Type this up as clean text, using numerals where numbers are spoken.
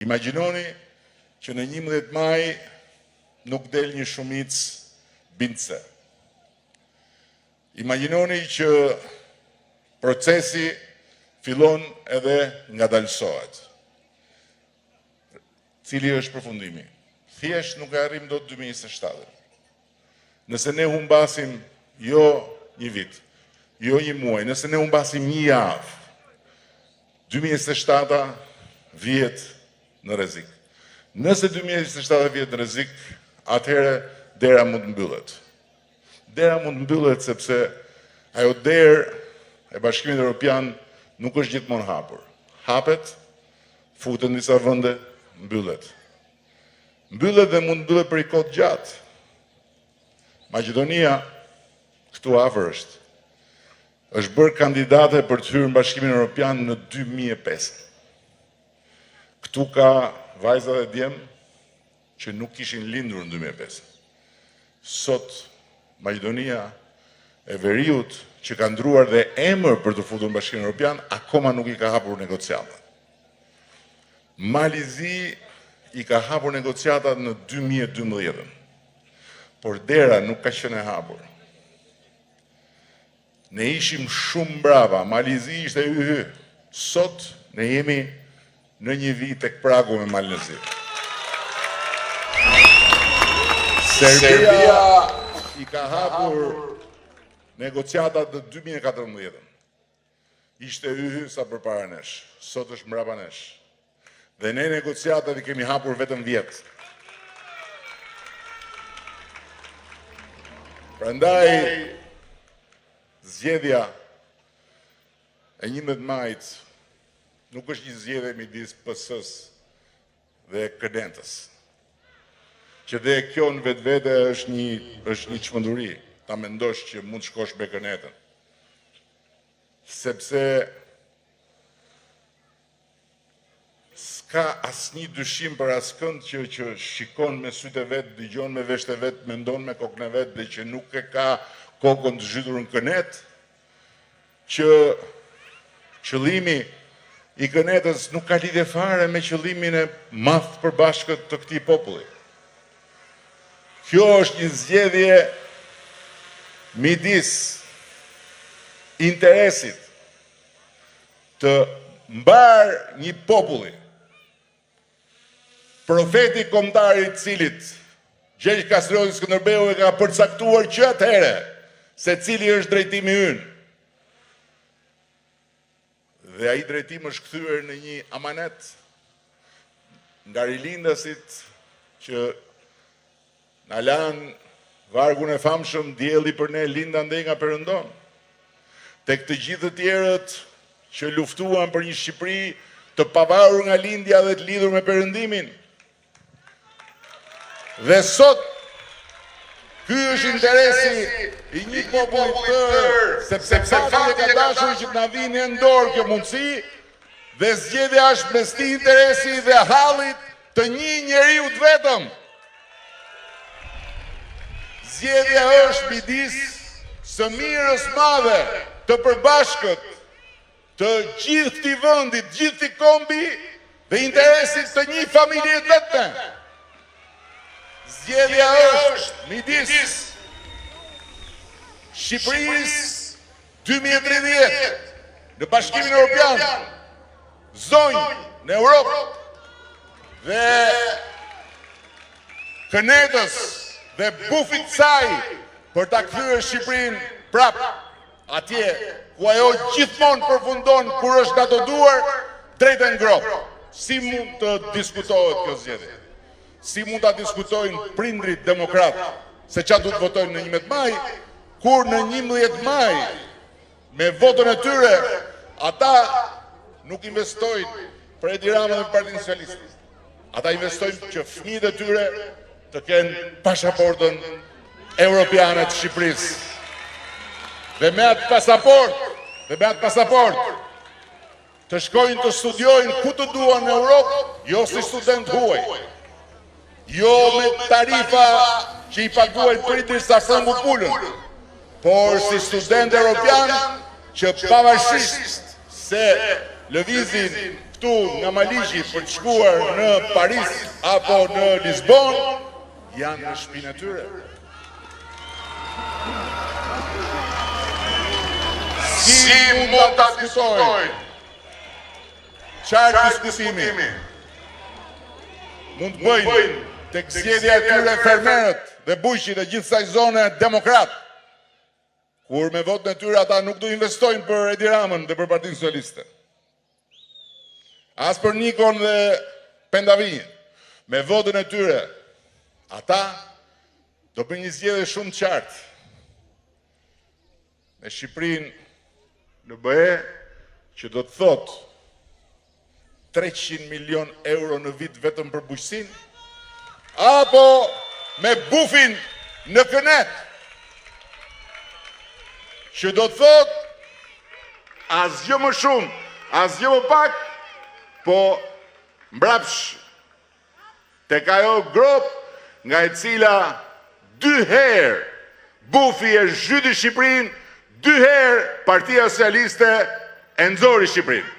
Imagjinoni që në 11 maj nuk del një shumicë bindse. Imagjinoni që procesi fillon edhe ngadalësohet. Cili është përfundimi? Thjesht nuk e arrim dot 2027. Nëse ne humbasim jo një vit, jo një muaj, nëse ne humbasim një javë, 2027 vjet në rrezik. Nëse 2027 vjet në rrezik, atëherë dera mund të mbyllet. Dera mund të mbyllet sepse ajo derë e Bashkimit Evropian nuk është gjithmonë hapur. Hapet, futen disa vende, mbyllet. Mbyllet dhe mund mbyllet për i kohë gjatë. Maqedonia, këtu afër është bërë kandidate për të hyrë në Bashkimin Evropian në 2005. Këtu ka vajza dhe djem që nuk kishin lindur në 2005. Sot, Maqedonia e Veriut, që ka ndruar dhe emër për të futur në Bashkimin Evropian, akoma nuk i ka hapur negociatat. Malizi i ka hapur negociatat në 2012, por dera nuk ka qenë e hapur. Ne ishim shumë brava, Malizi ishte hyhy. Sot ne jemi në një vit tek pragu me Malizi. Serbia i ka hapur negociatat në 2014. Ishte hyhy sa përpara nesh, sot është mbrapa nesh. Dhe ne negociatat i kemi hapur vetëm vjet. Prandaj zgjedhja e 11 majit nuk është një zgjedhje midis PS-s dhe KNET-s. Që dhe kjo në vetvete është një çmenduri, ta mendosh që mund të shkosh me KNET-ën. Sepse s'ka asnjë dyshim për askënd që shikon me sytë e vet, dëgjon me veshët e vet, mendon me kokën e vet dhe që nuk e ka kokën të zhytur në KNET, që qëllimi i KNET-s nuk ka lidhje fare me qëllimin e madh përbashkët të këtij populli. Kjo është një zgjedhje midis interesit të mbar një populli, profeti kombëtar i cilit Gjergj Kastrioti Skënderbeu e ka përcaktuar që atëherë se cili është drejtimi ynë. Dhe ai drejtim është kthyer në një amanet nga rilindasit që na lanë vargun e famshëm dielli për ne linda ndej nga Perëndon. Tek të gjithë të tjerët që luftuan për një Shqipëri të pavarur nga lindja dhe të lidhur me Perëndimin. Dhe sot ky është interesi i një populli tërë, sepse fakti ka dashur që të na vinë në dorë kjo mundësi, dhe zgjedhja është mes këtij interesi dhe hallit të një njeriu të vetëm. Zgjedhja është midis së mirës madhe të përbashkët të gjithë këtij vendi, gjithë këtij kombi dhe interesit të një familje të vetme. Zgjedhja është midis Shqipërisë 2030 në Bashkimin Evropian, zonjë në Europë dhe KNET-s dhe bufit të saj për ta kthyer Shqipërinë prap atje ku ajo gjithmonë përfundon kur është ngatoduar drejt e ngrohtë. Si mund të diskutohet kjo zgjedhje? Si mund ta diskutojnë prindrit demokrat se çfarë duhet votojnë në 11 maj, kur në 11 maj me votën e tyre ata nuk investojnë për Edi Ramën dhe Partinë Socialiste. Ata investojnë që fëmijët e tyre të kenë pasaportën europiane të Shqipërisë. Dhe me atë pasaport të shkojnë të studiojnë ku të duan në Europë, jo si student huaj. Jo me tarifa që i paguajnë prindrit sa frëngu pulën, por si student europian që pavarësisht se lëvizin këtu nga Maligji për të shkuar në Paris apo në Lisbon, janë në shtëpinë e tyre. Si mund ta diskutojnë? Çfarë diskutimi? Mund të bëjnë tek zgjedhja e tyre fermerët dhe bujqit e gjithë kësaj zone demokrat. Kur me votën e tyre ata nuk do investojnë për Edi Ramën dhe për Partinë Socialiste. As për Nikon dhe Pendavinjën. Me votën e tyre ata do bëjnë një zgjedhje shumë të qartë. Në Shqipërinë në BE që do të thotë 300 milion euro në vit vetëm për bujqësinë, apo me bufin në kënet, që do të thot asgjë më shumë, asgjë më pak, po mbrapsh tek ajo grop nga e cila 2 herë bufi e zhyti Shqipërinë, 2 herë Partia Socialiste e nxori Shqipërinë.